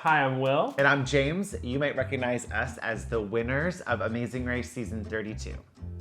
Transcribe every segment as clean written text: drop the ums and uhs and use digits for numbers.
Hi, I'm Will. And I'm James. You might recognize us as the winners of Amazing Race Season 32.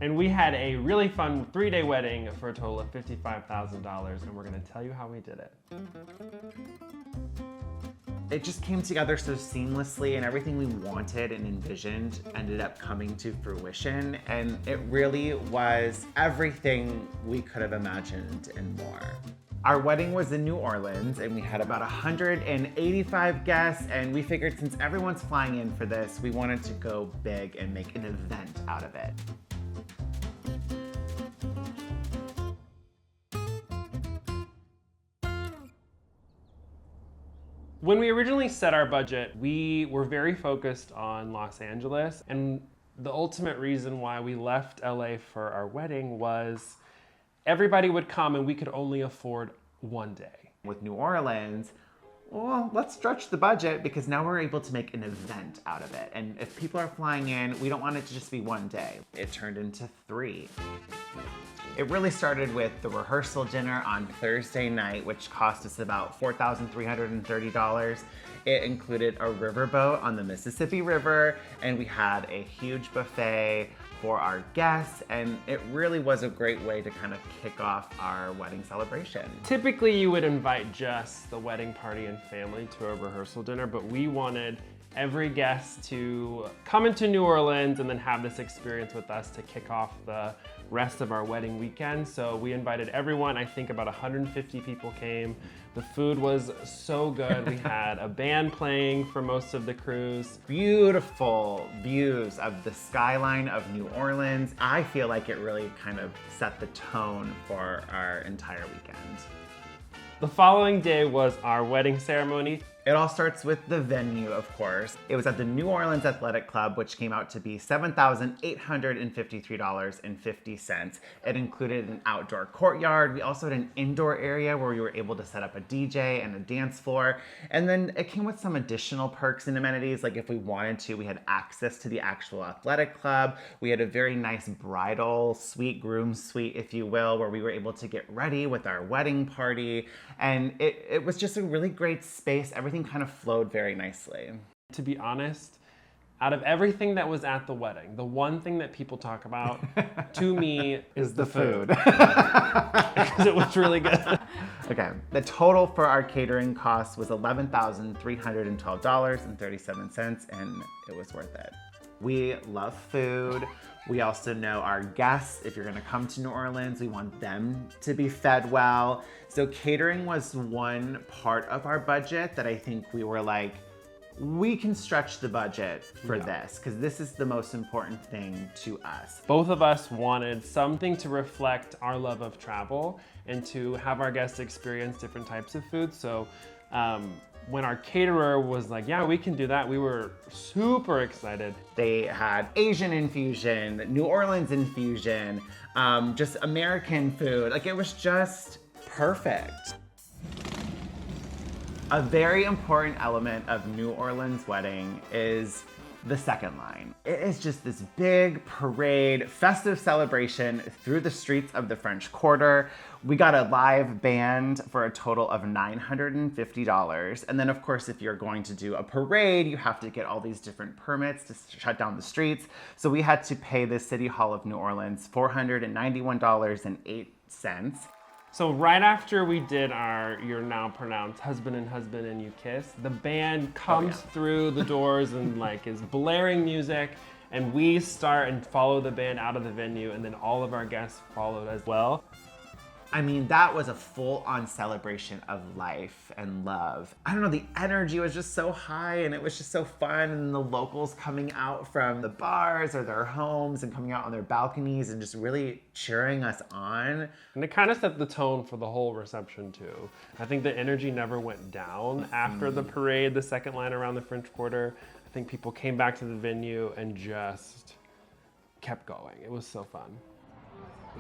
And we had a really fun 3-day wedding for a total of $55,000, and we're gonna tell you how we did it. It just came together so seamlessly, and everything we wanted and envisioned ended up coming to fruition. And it really was everything we could have imagined and more. Our wedding was in New Orleans, and we had about 185 guests, and we figured since everyone's flying in for this, we wanted to go big and make an event out of it. When we originally set our budget, we were very focused on Los Angeles, and the ultimate reason why we left LA for our wedding was everybody would come and we could only afford one day. With New Orleans, well, let's stretch the budget because now we're able to make an event out of it. And if people are flying in, we don't want it to just be one day. It turned into 3. It really started with the rehearsal dinner on Thursday night, which cost us about $4,330. It included a riverboat on the Mississippi River, and we had a huge buffet for our guests, and it really was a great way to kind of kick off our wedding celebration. Typically, you would invite just the wedding party and family to a rehearsal dinner, but we wanted every guest to come into New Orleans and then have this experience with us to kick off the rest of our wedding weekend. So we invited everyone. I think about 150 people came. The food was so good. We had a band playing for most of the cruise. Beautiful views of the skyline of New Orleans. I feel like it really kind of set the tone for our entire weekend. The following day was our wedding ceremony. It all starts with the venue, of course. It was at the New Orleans Athletic Club, which came out to be $7,853.50. It included an outdoor courtyard. We also had an indoor area where we were able to set up a DJ and a dance floor. And then it came with some additional perks and amenities, like if we wanted to, we had access to the actual athletic club. We had a very nice bridal suite, groom suite, if you will, where we were able to get ready with our wedding party. And it was just a really great space. Everything kind of flowed very nicely. To be honest, out of everything that was at the wedding, the one thing that people talk about to me is the food. Because it was really good. Okay, the total for our catering cost was $11,312.37, and it was worth it. We love food. We also know our guests, if you're gonna come to New Orleans, we want them to be fed well. So catering was one part of our budget that I think we were like, we can stretch the budget for this, because this is the most important thing to us. Both of us wanted something to reflect our love of travel and to have our guests experience different types of food. So when our caterer was like, yeah, we can do that, we were super excited. They had Asian infusion, New Orleans infusion, just American food. Like, it was just perfect. A very important element of New Orleans wedding is the second line. It is just this big parade, festive celebration through the streets of the French Quarter. We got a live band for a total of $950. And then of course, if you're going to do a parade, you have to get all these different permits to shut down the streets. So we had to pay the City Hall of New Orleans $491.08. So right after we did our You're Now Pronounced Husband and You Kiss, the band comes through the doors and like is blaring music, and we start and follow the band out of the venue, and then all of our guests followed as well. I mean, that was a full-on celebration of life and love. I don't know, the energy was just so high, and it was just so fun, and the locals coming out from the bars or their homes and coming out on their balconies and just really cheering us on. And it kind of set the tone for the whole reception too. I think the energy never went down after the parade, the second line around the French Quarter. I think people came back to the venue and just kept going. It was so fun.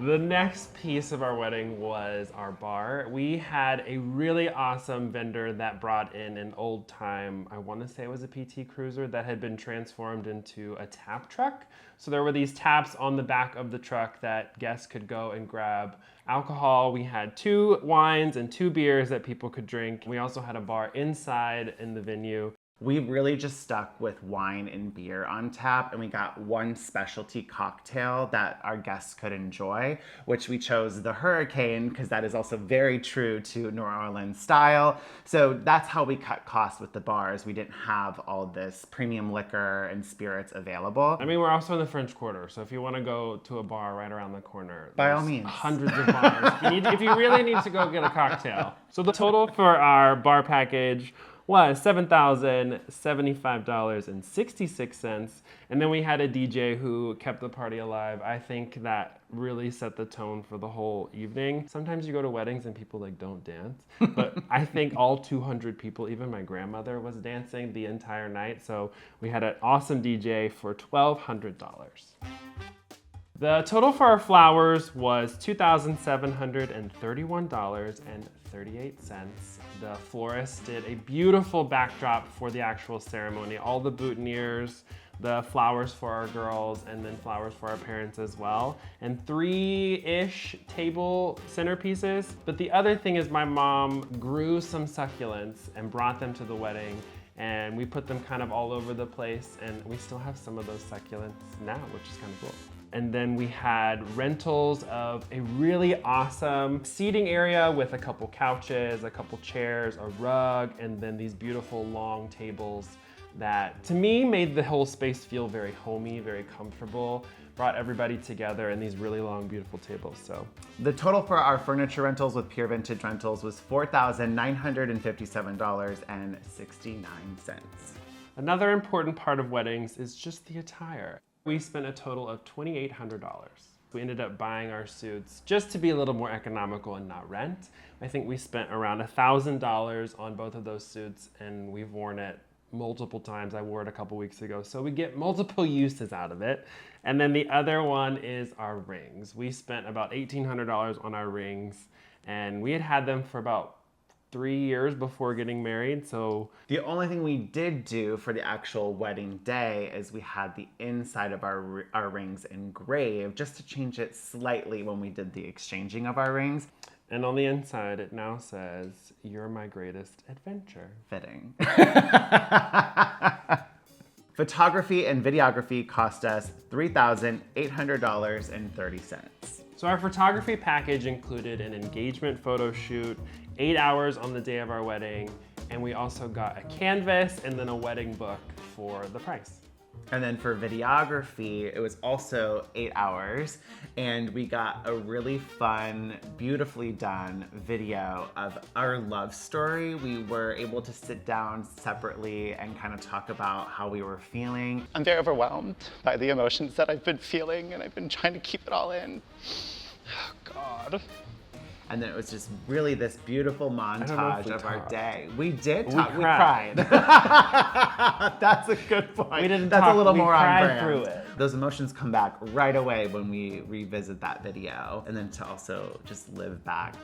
The next piece of our wedding was our bar. We had a really awesome vendor that brought in an old time, I want to say it was a PT Cruiser that had been transformed into a tap truck. So there were these taps on the back of the truck that guests could go and grab alcohol. We had 2 wines and 2 beers that people could drink. We also had a bar inside in the venue. We really just stuck with wine and beer on tap, and we got one specialty cocktail that our guests could enjoy, which we chose the Hurricane, because that is also very true to New Orleans style. So that's how we cut costs with the bars. We didn't have all this premium liquor and spirits available. I mean, we're also in the French Quarter, so if you want to go to a bar right around the corner, by all there's means. Hundreds of bars. If you really need to go get a cocktail. So the total for our bar package was $7,075.66. And then we had a DJ who kept the party alive. I think that really set the tone for the whole evening. Sometimes you go to weddings and people like don't dance, but I think all 200 people, even my grandmother, was dancing the entire night. So we had an awesome DJ for $1,200. The total for our flowers was $2,731.38. The florist did a beautiful backdrop for the actual ceremony. All the boutonnieres, the flowers for our girls, and then flowers for our parents as well. And 3-ish table centerpieces. But the other thing is my mom grew some succulents and brought them to the wedding. And we put them kind of all over the place. And we still have some of those succulents now, which is kind of cool. And then we had rentals of a really awesome seating area with a couple couches, a couple chairs, a rug, and then these beautiful long tables that, to me, made the whole space feel very homey, very comfortable, brought everybody together in these really long, beautiful tables. So the total for our furniture rentals with Pure Vintage Rentals was $4,957.69. Another important part of weddings is just the attire. We spent a total of $2,800. We ended up buying our suits just to be a little more economical and not rent. I think we spent around $1,000 on both of those suits, and we've worn it multiple times. I wore it a couple weeks ago, so we get multiple uses out of it. And then the other one is our rings. We spent about $1,800 on our rings, and we had them for about 3 years before getting married. So the only thing we did do for the actual wedding day is we had the inside of our rings engraved, just to change it slightly when we did the exchanging of our rings. And on the inside, it now says, "You're my greatest adventure." Fitting. Photography and videography cost us $3,800.30. So our photography package included an engagement photo shoot, 8 hours on the day of our wedding, and we also got a canvas and then a wedding book for the price. And then for videography, it was also 8 hours, and we got a really fun, beautifully done video of our love story. We were able to sit down separately and kind of talk about how we were feeling. I'm very overwhelmed by the emotions that I've been feeling, and I've been trying to keep it all in. Oh, God. And then it was just really this beautiful montage of our day. We did We talk. We cried. That's a good point. We didn't That's talk, a little we more on cried brand. through it. Those emotions come back right away when we revisit that video, and then to also just live back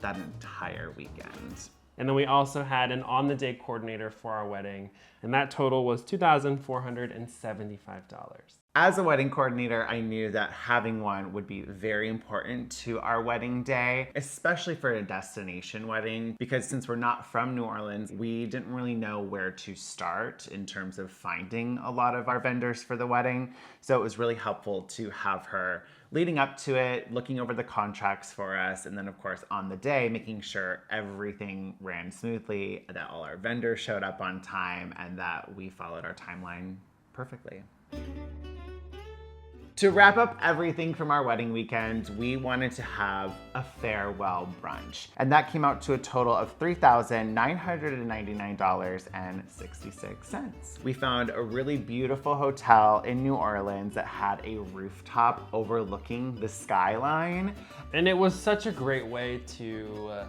that entire weekend. And then we also had an on-the-day coordinator for our wedding, and that total was $2,475. As a wedding coordinator, I knew that having one would be very important to our wedding day, especially for a destination wedding, because since we're not from New Orleans, we didn't really know where to start in terms of finding a lot of our vendors for the wedding. So it was really helpful to have her leading up to it, looking over the contracts for us, and then of course on the day, making sure everything ran smoothly, that all our vendors showed up on time, and that we followed our timeline perfectly. To wrap up everything from our wedding weekend, we wanted to have a farewell brunch. And that came out to a total of $3,999.66. We found a really beautiful hotel in New Orleans that had a rooftop overlooking the skyline. And it was such a great way to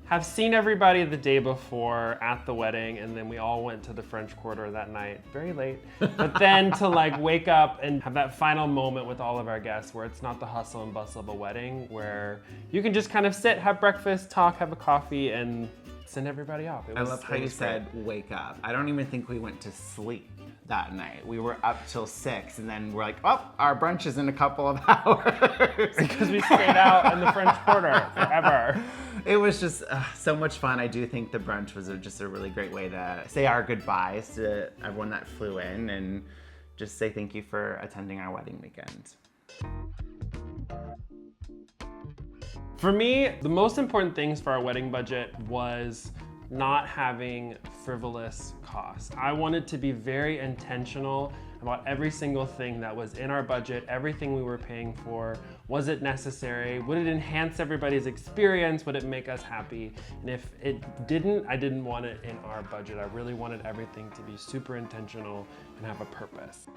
have seen everybody the day before at the wedding, and then we all went to the French Quarter that night, very late. But then to like wake up and have that final moment with all of our guests where it's not the hustle and bustle of a wedding, where you can just kind of sit, have breakfast, talk, have a coffee, and send everybody off. I love how you said wake up. I don't even think we went to sleep that night. We were up till 6, and then we're like, oh, our brunch is in a couple of hours. Because we stayed out in the French Quarter forever. It was just so much fun. I do think the brunch was just a really great way to say our goodbyes to everyone that flew in and just say thank you for attending our wedding weekend. For me, the most important things for our wedding budget was not having frivolous costs. I wanted to be very intentional about every single thing that was in our budget, everything we were paying for. Was it necessary? Would it enhance everybody's experience? Would it make us happy? And if it didn't, I didn't want it in our budget. I really wanted everything to be super intentional and have a purpose.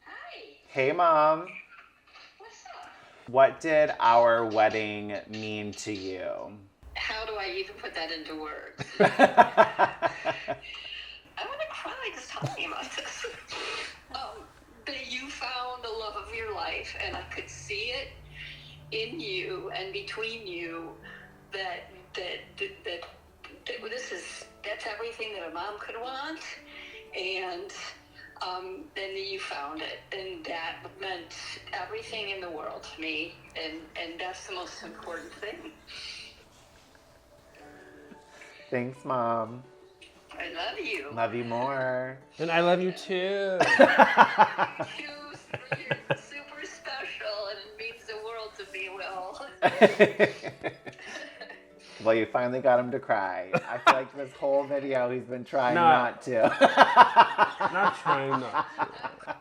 Hi, Hey, Mom. what's up? What did our wedding mean to you? How do I even put that into words? I'm gonna cry just talking about this. That you found the love of your life, and I could see it in you and between you. That's everything that a mom could want, and then you found it, and that meant everything in the world to me, and that's the most important thing. Thanks, Mom. I love you. Love you more. And I love you too. You're super special, and it means the world to me, Will. Well, you finally got him to cry. I feel like this whole video he's been trying No. not to. Not trying not to.